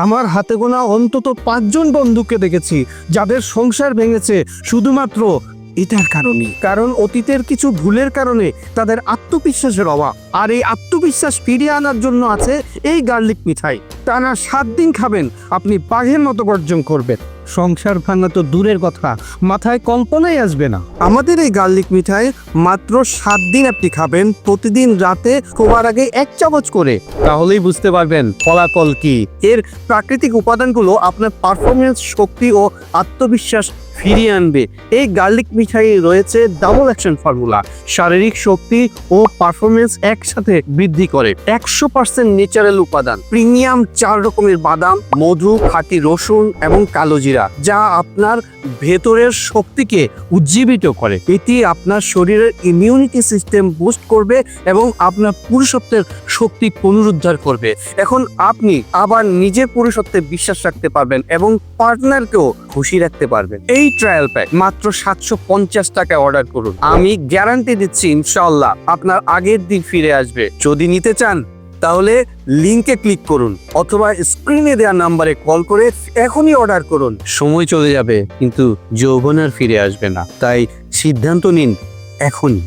আমার হাতে গোনা অন্তত 5 জন বন্ধুকে দেখেছি যাদের সংসার ভেঙেছে শুধুমাত্র এটার কারণে। কারণ অতীতের কিছু ভুলের কারণে তাদের আত্মবিশ্বাসের অভাব। আর এই আত্মবিশ্বাস ফিরিয়ে আনার জন্য আছে এই গার্লিক মিঠাই। টানা 7 দিন খাবেন, আপনি বাঘের মতো গর্জন করবেন। সংসার ভাঙা তো দূরের কথা, মাথায় কল্পনাই আসবে না। আমাদের এই গার্লিক মিঠাই মাত্র 7 দিন আপনি খাবেন, প্রতিদিন রাতে শোবার আগে 1 চামচ করে। তাহলেই বুঝতে পারবেন ফলাফল কি। এর প্রাকৃতিক উপাদানগুলো আপনার পারফরমেন্স, শক্তি ও আত্মবিশ্বাস ফিরিয়ে আনবে। এই গার্লিক মিঠাই রয়েছে ডাবল অ্যাকশন ফর্মুলা, শারীরিক শক্তি ও পারফরমেন্স একসাথে বৃদ্ধি করে। 100% ন্যাচারাল উপাদান, প্রিমিয়াম 4 রকমের বাদাম, মধু, খাঁটি রসুন এবং কালো জিরা, যা আপনার ভেতরের শক্তিকে উজ্জীবিত করে। এটি আপনার শরীরের ইমিউনিটি সিস্টেম বুস্ট করবে এবং আপনার পুরুষত্বের শক্তি পুনরুদ্ধার করবে। এখন আপনি আবার নিজের পুরুষত্বে বিশ্বাস রাখতে পারবেন এবং পার্টনারকেও খুশি রাখতে পারবেন। এই ট্রায়াল প্যাক মাত্র 750 টাকায় অর্ডার করুন। আমি গ্যারান্টি দিচ্ছি ইনশাআল্লাহ আপনার আগের দিন ফিরে আসবে। যদি নিতে চান তাহলে লিংকে ক্লিক করুন অথবা স্ক্রিনে দেওয়া নাম্বারে কল করে এখনই অর্ডার করুন। সময় চলে যাবে কিন্তু যৌবন আর ফিরে আসবে না, তাই সিদ্ধান্ত নিন এখনই।